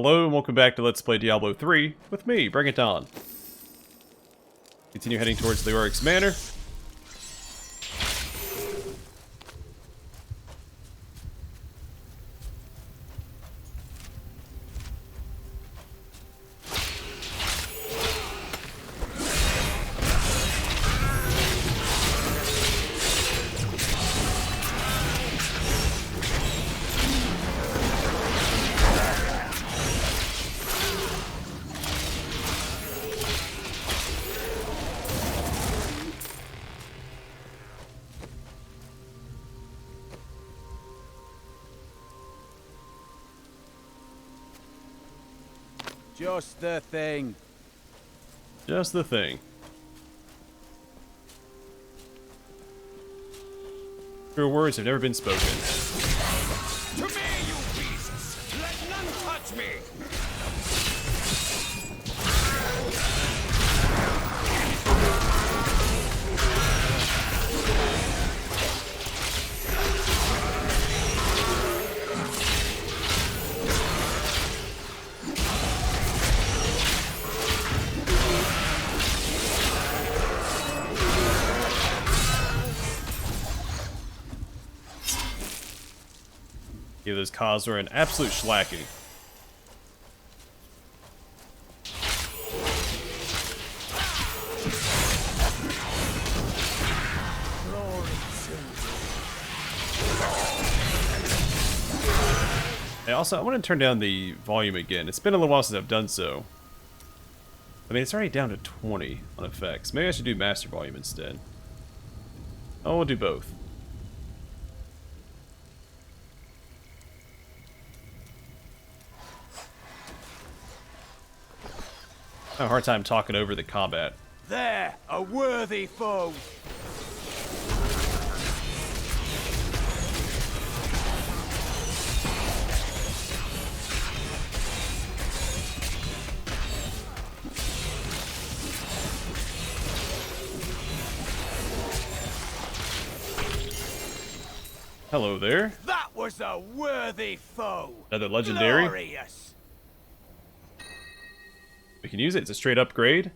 Hello and welcome back to Let's Play Diablo 3 with me, BringItDon. Continue heading towards Leoric's Manor. Just the thing. Just the thing. True words have never been spoken. To me, you beasts! Let none touch me! Give those Khazra an absolute shellacking. Hey, also, I want to turn down the volume again. It's been a little while since I've done so. I mean, it's already down to 20 on effects. Maybe I should do master volume instead. Oh, we'll do both. I have a hard time talking over the combat. There, a worthy foe. Hello there. That was a worthy foe. Another legendary. Glorious. We can use it. It's a straight upgrade.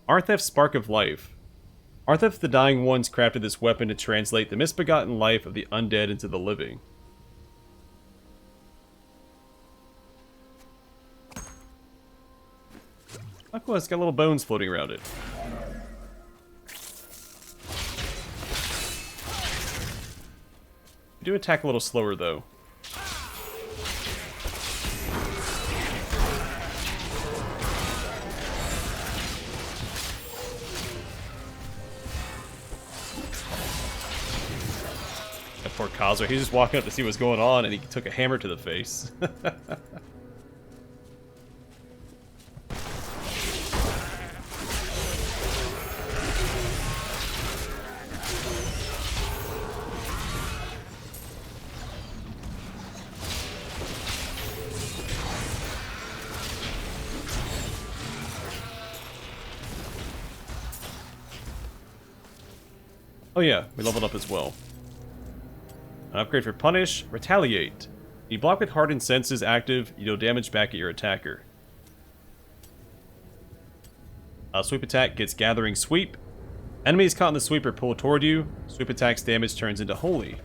Arthef's Spark of Life. Arthef the Dying Ones crafted this weapon to translate the misbegotten life of the undead into the living. Oh, cool. It's got little bones floating around it. We do attack a little slower, though. That poor Khazra, he's just walking up to see what's going on, and he took a hammer to the face. Oh yeah, we leveled up as well. An upgrade for Punish, Retaliate. You block with Hardened Senses active, you deal damage back at your attacker. Sweep attack gets Gathering Sweep. Enemies caught in the sweep are pulled toward you. Sweep attack's damage turns into Holy.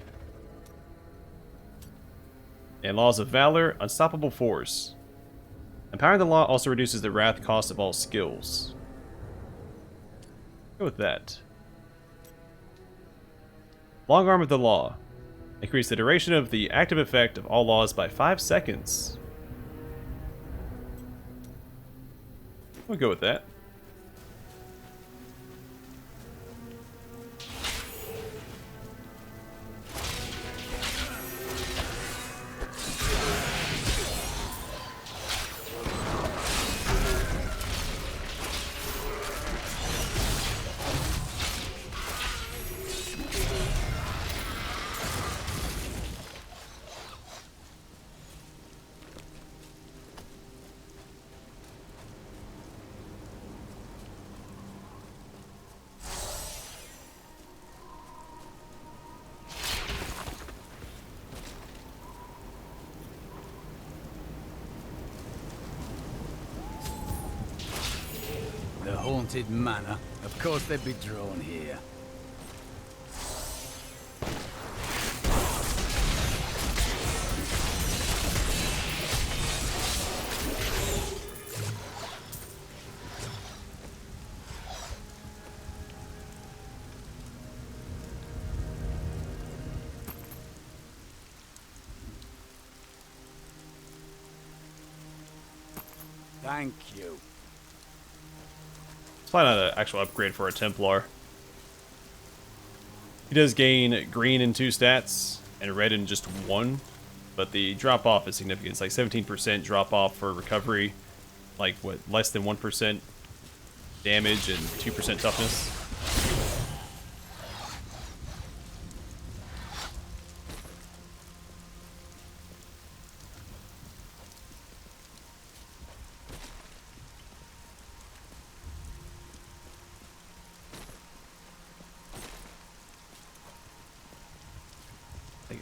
And Laws of Valor, Unstoppable Force. Empowering the Law also reduces the wrath cost of all skills. Go with that. Long Arm of the Law. Increase the duration of the active effect of all laws by 5 seconds. We'll go with that. haunted manor. Of course they'd be drawn here. Thank you. It's probably not an actual upgrade for a Templar. He does gain green in 2 stats and red in just 1, but the drop off is significant. It's like 17% drop off for recovery, like what, less than 1% damage and 2% toughness.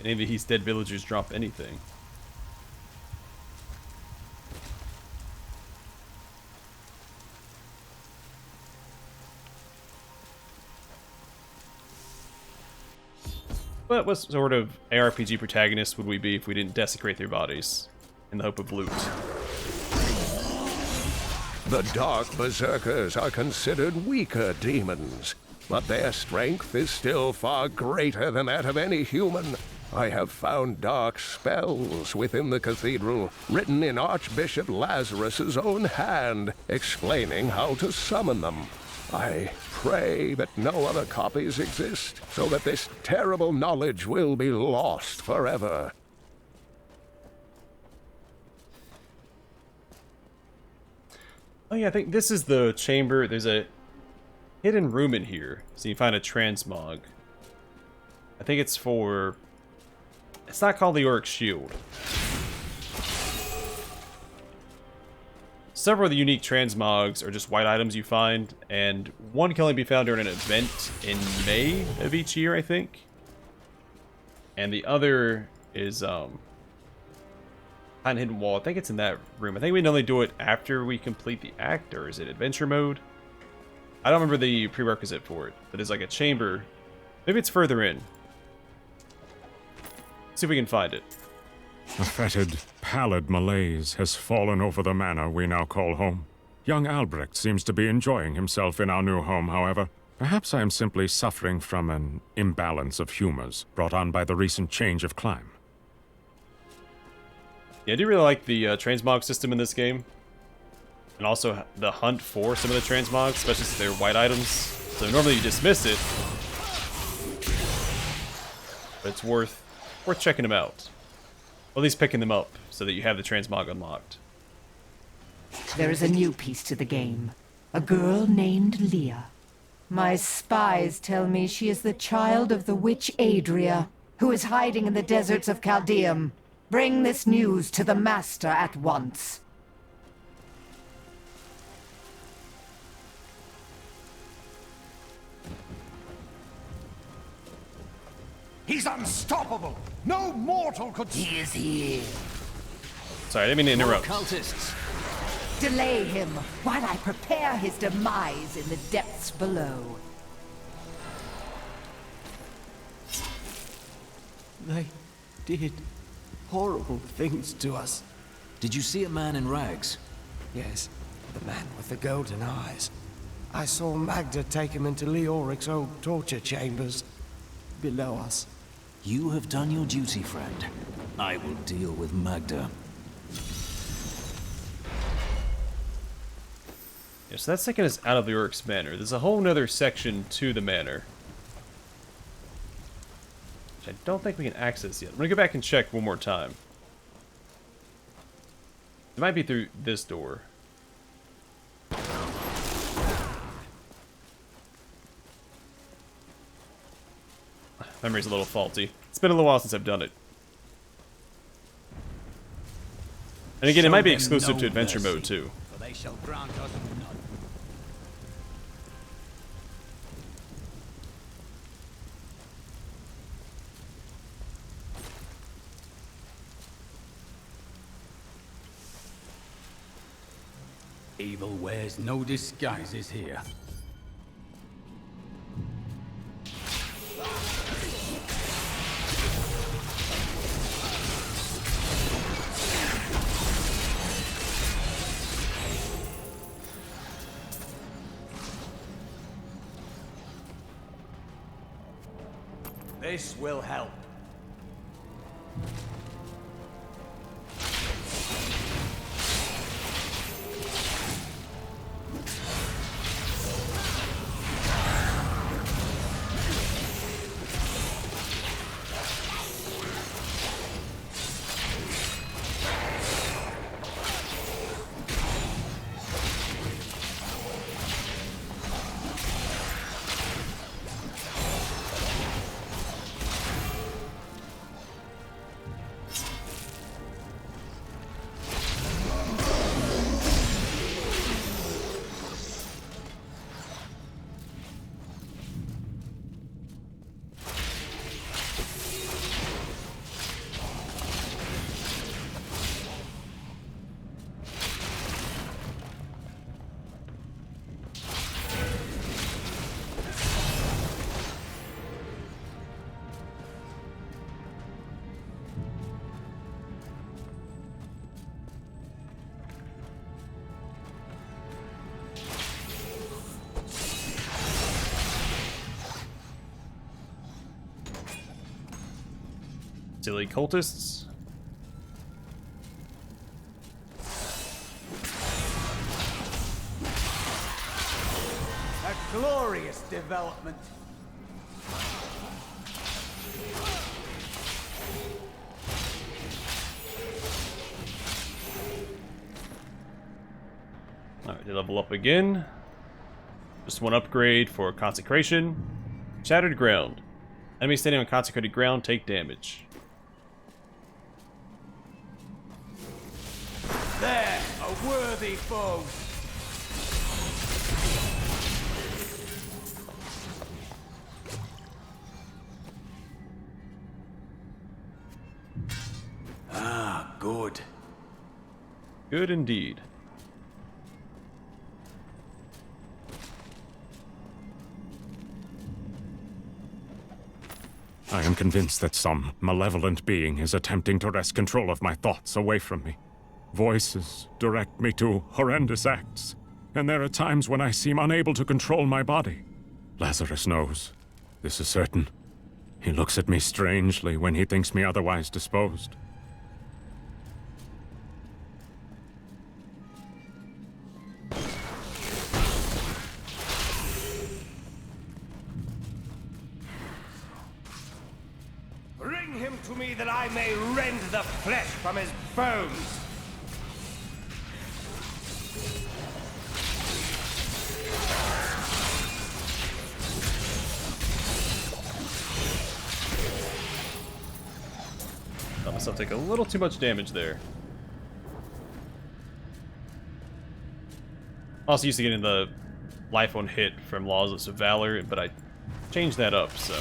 Any of these dead villagers drop anything. But what sort of ARPG protagonist would we be if we didn't desecrate their bodies in the hope of loot? The Dark Berserkers are considered weaker demons, but their strength is still far greater than that of any human. I have found dark spells within the cathedral, written in Archbishop Lazarus's own hand, explaining how to summon them. I pray that no other copies exist, so that this terrible knowledge will be lost forever. Oh yeah, I think this is the chamber. There's a hidden room in here, so you find a transmog. I think it's for... It's not called the Leoric Shield. Several of the unique transmogs are just white items you find, and one can only be found during an event in May of each year, I think. And the other is behind a hidden wall. I think it's in that room. I think we can only do it after we complete the act, or is it adventure mode? I don't remember the prerequisite for it, but there's like a chamber. Maybe it's further in. See if we can find it. A fetid, pallid malaise has fallen over the manor we now call home. Young Albrecht seems to be enjoying himself in our new home, however. Perhaps I am simply suffering from an imbalance of humors brought on by the recent change of climate. Yeah, I do really like the transmog system in this game. And also the hunt for some of the transmogs, especially since they're white items. So normally you dismiss it, but it's worth checking them out. Or at least picking them up, so that you have the transmog unlocked. There is a new piece to the game. A girl named Leah. My spies tell me she is the child of the witch Adria, who is hiding in the deserts of Chaldeum. Bring this news to the Master at once. He's unstoppable! No mortal could... He is here. Sorry, I didn't mean to interrupt. Cultists. Delay him while I prepare his demise in the depths below. They did horrible things to us. Did you see a man in rags? Yes, the man with the golden eyes. I saw Magda take him into Leoric's old torture chambers below us. You have done your duty, friend. I will deal with Magda. Yeah, so that's taking us out of Leoric's manor. There's a whole nother section to the manor, which I don't think we can access yet. I'm gonna go back and check one more time. It might be through this door. Memory's a little faulty. It's been a little while since I've done it. And again, it might be exclusive to adventure mode too. For they shall grant us none. Evil wears no disguises here. This will help. Silly cultists. A glorious development. Alright, they level up again. Just one upgrade for consecration. Shattered ground. Enemies standing on consecrated ground take damage. There, a worthy foe. Ah, good. Good indeed. I am convinced that some malevolent being is attempting to wrest control of my thoughts away from me. Voices direct me to horrendous acts, and there are times when I seem unable to control my body. Lazarus knows. This is certain. He looks at me strangely when he thinks me otherwise disposed. Bring him to me that I may rend the flesh from his bones. Let myself take a little too much damage there. Also used to getting the life on hit from Laws of Valor, but I changed that up, so.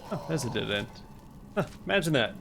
Oh, there's a dead end. Huh, imagine that.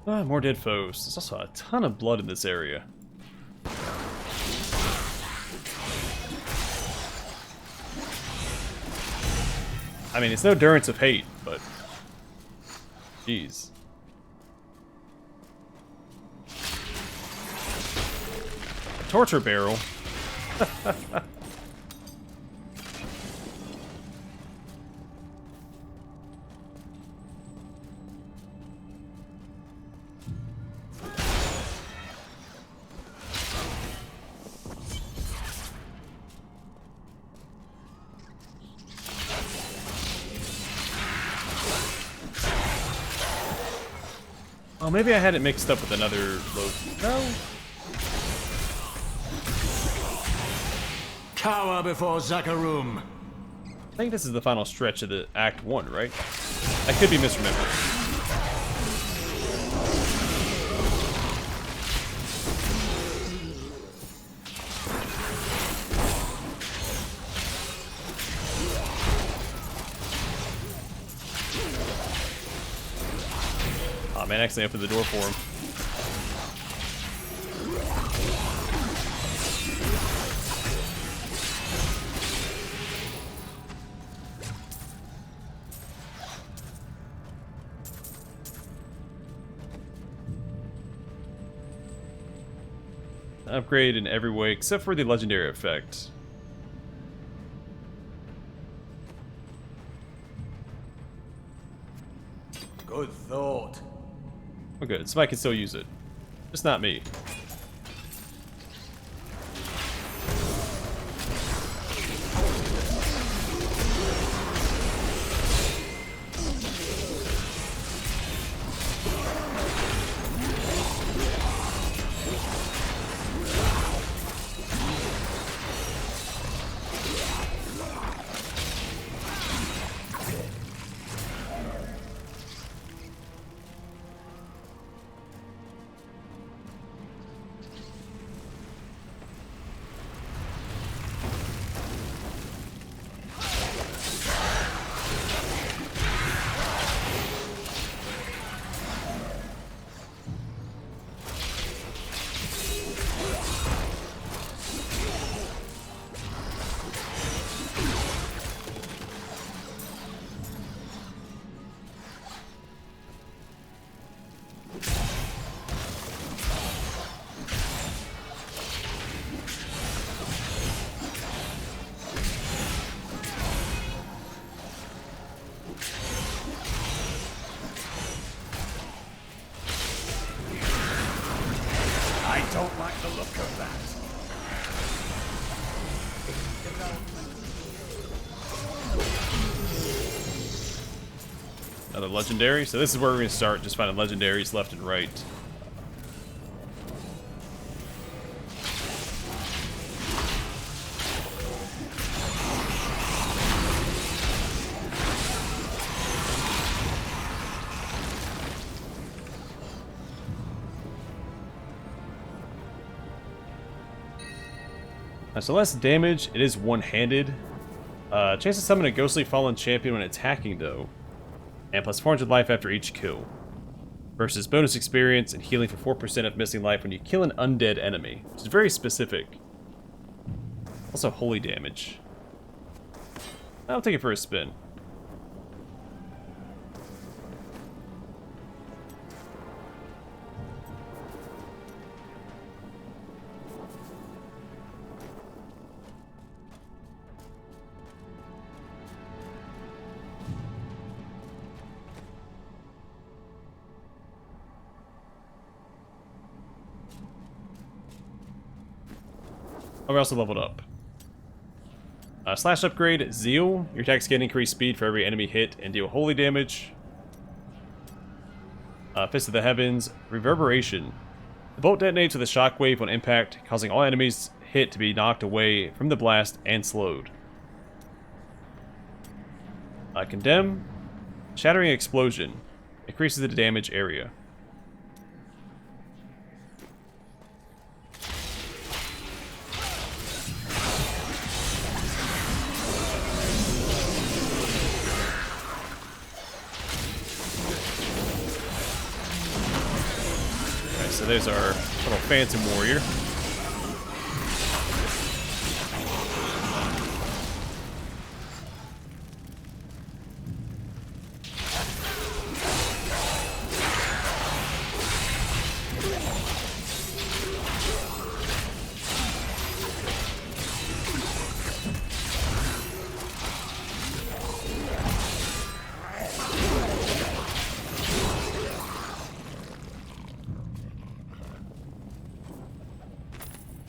Ah, more dead foes. There's also a ton of blood in this area. I mean, it's no Durance of Hate, but... Jeez. A torture barrel? Oh, maybe I had it mixed up with another load. No? Cower before Zakarum. I think this is the final stretch of the Act 1, right? I could be misremembering. Oh man, I accidentally opened the door for him. Upgrade in every way except for the legendary effect. Good thought. Oh good, somebody can still use it. Just not me. I don't like the look of that. Another legendary. So this is where we're going to start, just finding legendaries left and right. So less damage, it is one-handed. Chance to summon a ghostly fallen champion when attacking though. And plus 400 life after each kill. Versus bonus experience and healing for 4% of missing life when you kill an undead enemy. Which is very specific. Also holy damage. I'll take it for a spin. Oh, we also leveled up. Slash upgrade, Zeal. Your attacks can increase speed for every enemy hit and deal holy damage. Fist of the Heavens, Reverberation. The bolt detonates with a shockwave on impact, causing all enemies hit to be knocked away from the blast and slowed. Condemn. Shattering Explosion. Increases the damage area. So there's our little phantom warrior.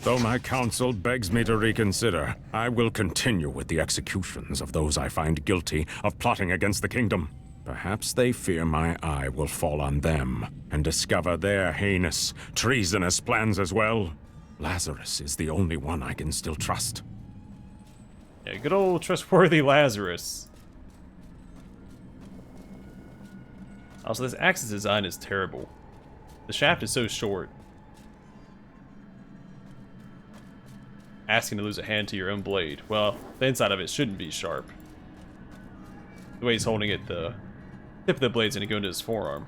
Though my counsel begs me to reconsider, I will continue with the executions of those I find guilty of plotting against the kingdom. Perhaps they fear my eye will fall on them and discover their heinous, treasonous plans as well. Lazarus is the only one I can still trust. Yeah, good old trustworthy Lazarus. Also, this axe's design is terrible. The shaft is so short. Asking to lose a hand to your own blade. Well, the inside of it shouldn't be sharp. The way he's holding it, the tip of the blade's gonna go into his forearm.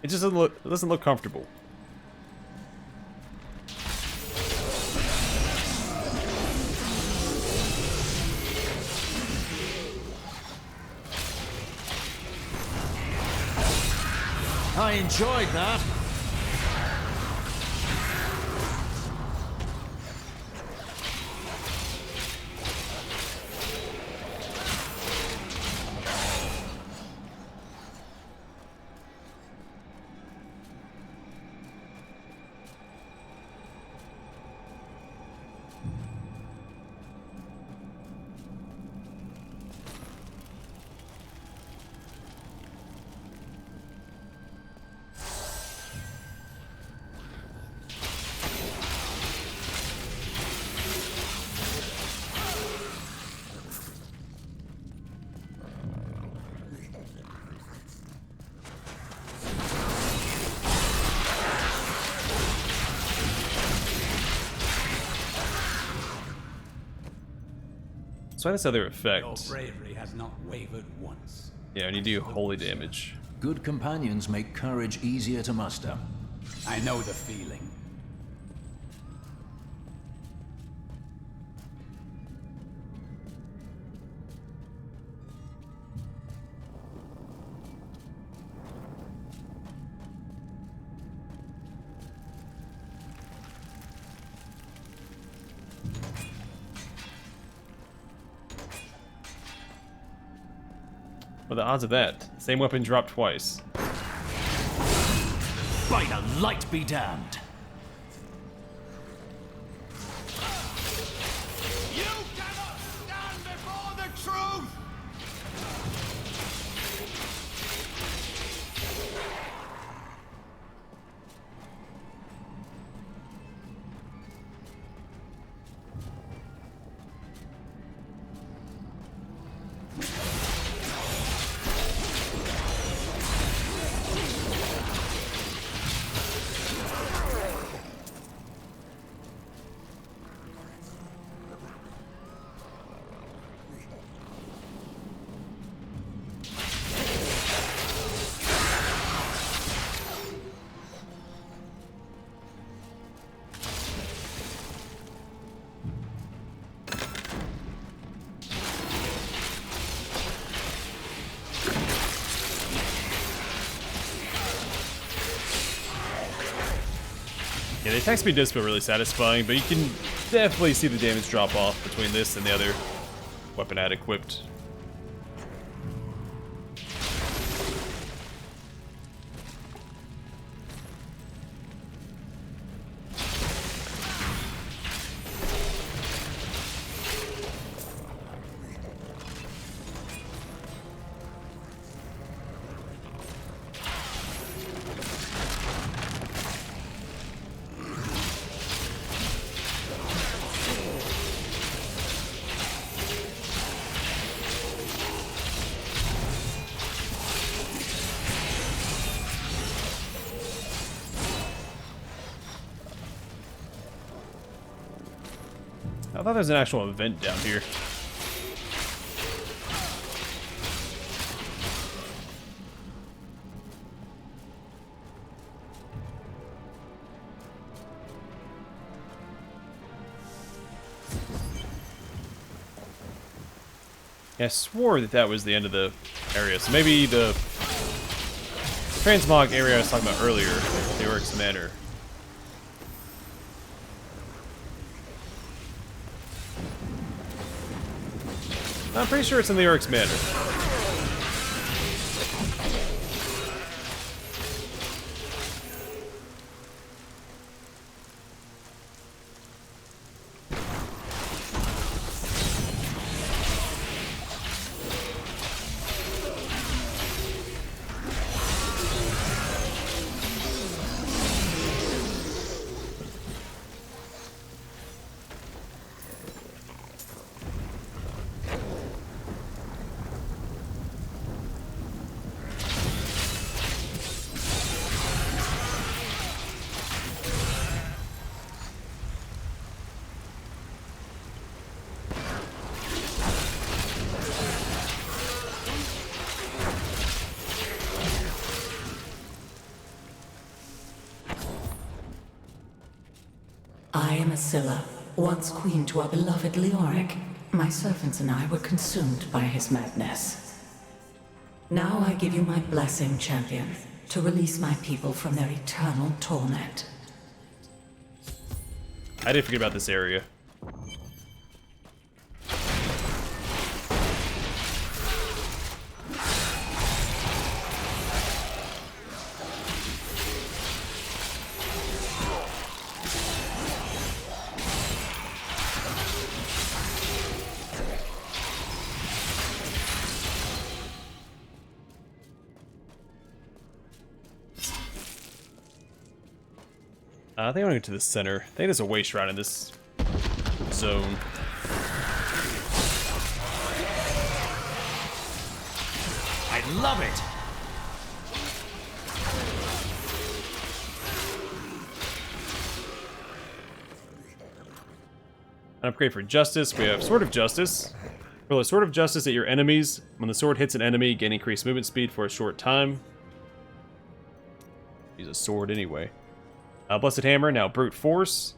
It just doesn't look comfortable. I enjoyed that. So this other effect. Your bravery has not wavered once. Yeah, when you do holy damage. Good companions make courage easier to muster. I know the feeling. What are the odds of that? Same weapon dropped twice. By the light be damned. You cannot stand before the truth! Yeah, the attack speed does feel really satisfying, but you can definitely see the damage drop off between this and the other weapon I had equipped. I thought there was an actual event down here. Yeah, I swore that was the end of the area. So maybe the transmog area I was talking about earlier, Leoric's Manor. I'm pretty sure it's in Leoric's Manor. I am Asilla, once queen to our beloved Leoric. My servants and I were consumed by his madness. Now I give you my blessing, champion, to release my people from their eternal torment. I did forget about this area. I think I want to go to the center. I think there's a way shroud in this zone. I love it! An upgrade for Justice. We have Sword of Justice. Roll a Sword of Justice at your enemies. When the sword hits an enemy, gain increased movement speed for a short time. Use a sword anyway. Blessed Hammer, now Brute Force.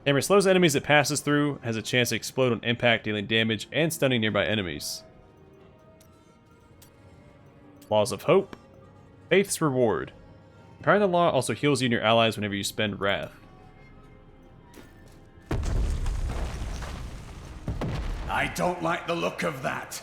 Hammer slows enemies it passes through, has a chance to explode on impact, dealing damage and stunning nearby enemies. Laws of Hope. Faith's Reward. Empowering the Law also heals you and your allies whenever you spend Wrath. I don't like the look of that.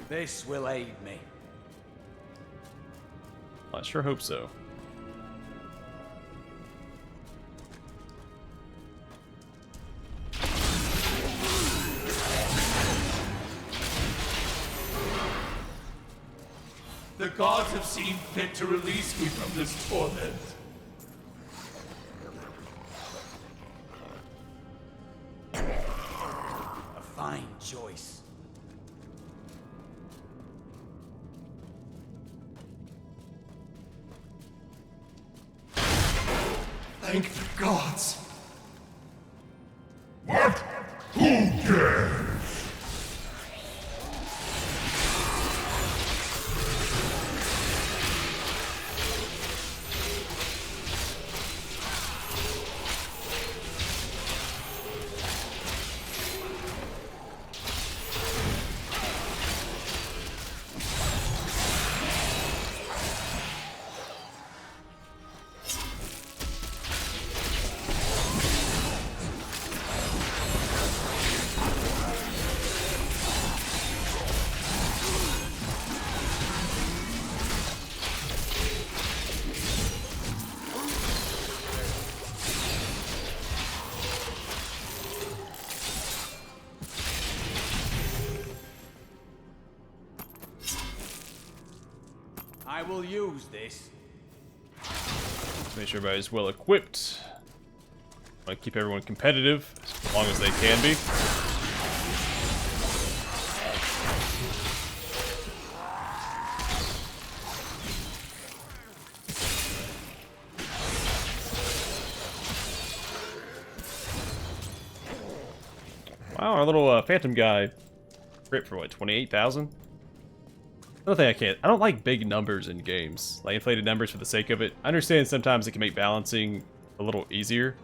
This will aid me. I sure hope so. The gods have seen fit to release me from this torment. A fine choice. Thank the gods. What? Who dares? I will use this. Let's make sure everybody's well equipped. I keep everyone competitive as long as they can be. Wow, our little Phantom guy crit for what, 28,000? Another thing I can't. I don't like big numbers in games, like inflated numbers for the sake of it. I understand sometimes it can make balancing a little easier.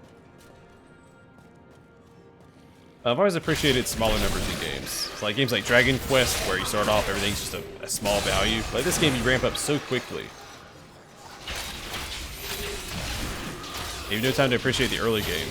I've always appreciated smaller numbers in games. It's like games like Dragon Quest, where you start off, everything's just a small value. Like this game, you ramp up so quickly. You have no time to appreciate the early game.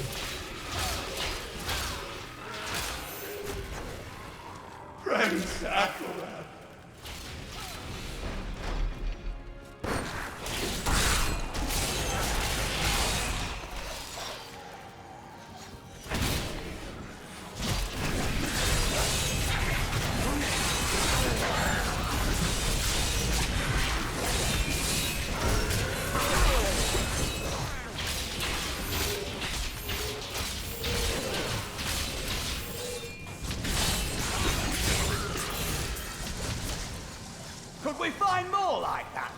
Could we find more like that?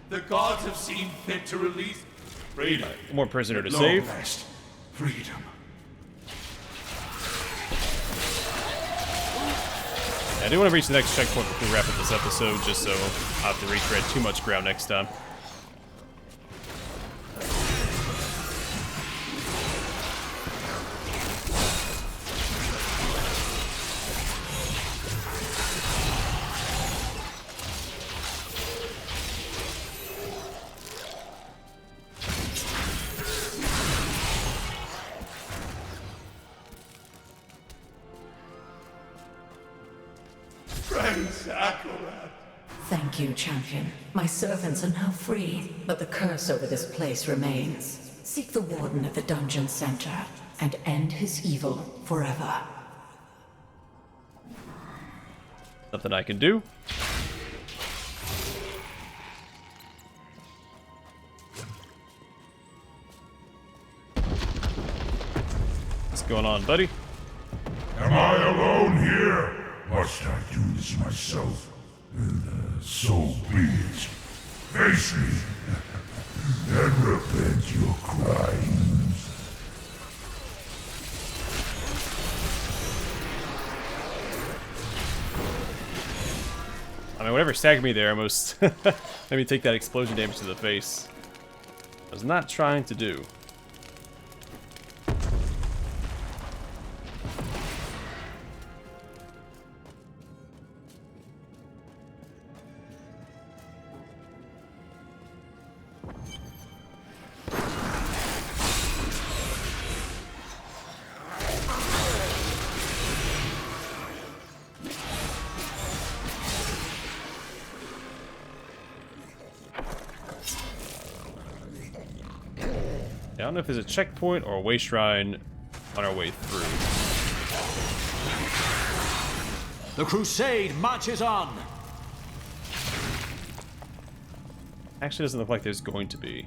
The gods have seen fit to release freedom. One more prisoner to Long save. rest. Freedom. Yeah, I do want to reach the next checkpoint before we wrap up this episode, just so I have to retread too much ground next time. Thank you, champion. My servants are now free, but the curse over this place remains. Seek the warden at the dungeon center and end his evil forever. Nothing I can do. What's going on, buddy? Am I alone here? Must I do this myself? So be it. Face me and repent your crimes. I mean, whatever staggered me there almost made me take that explosion damage to the face. I was not trying to do. I don't know if there's a checkpoint or a way shrine on our way through. The crusade marches on! Actually, doesn't look like there's going to be.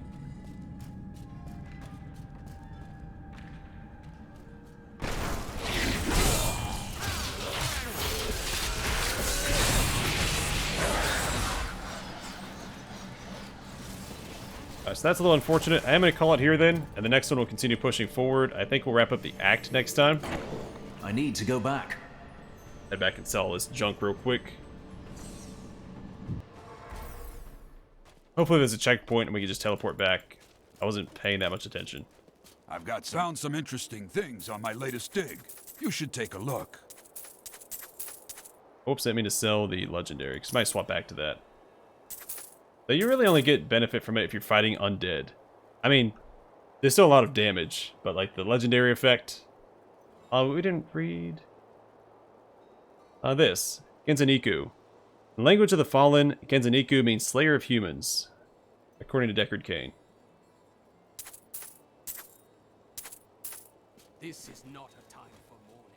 So that's a little unfortunate. I am going to call it here then, and the next one will continue pushing forward. I think we'll wrap up the act next time. I need to go back. Head back and sell this junk real quick. Hopefully there's a checkpoint and we can just teleport back. I wasn't paying that much attention. I've found some interesting things on my latest dig. You should take a look. Oops, I didn't mean to sell the legendary, because I might swap back to that. But you really only get benefit from it if you're fighting undead. I mean, there's still a lot of damage, but like the legendary effect. We didn't read this. Genzaniku. In the language of the fallen, Genzaniku means slayer of humans, according to Deckard Cain. This is not a time for mourning.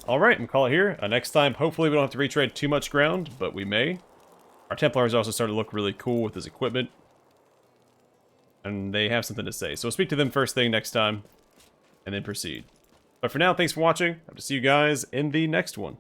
Alright, I'm call it here. Next time, hopefully we don't have to retread too much ground, but we may. Our Templars also started to look really cool with his equipment. And they have something to say. So we'll speak to them first thing next time, and then proceed. But for now, thanks for watching. Hope to see you guys in the next one.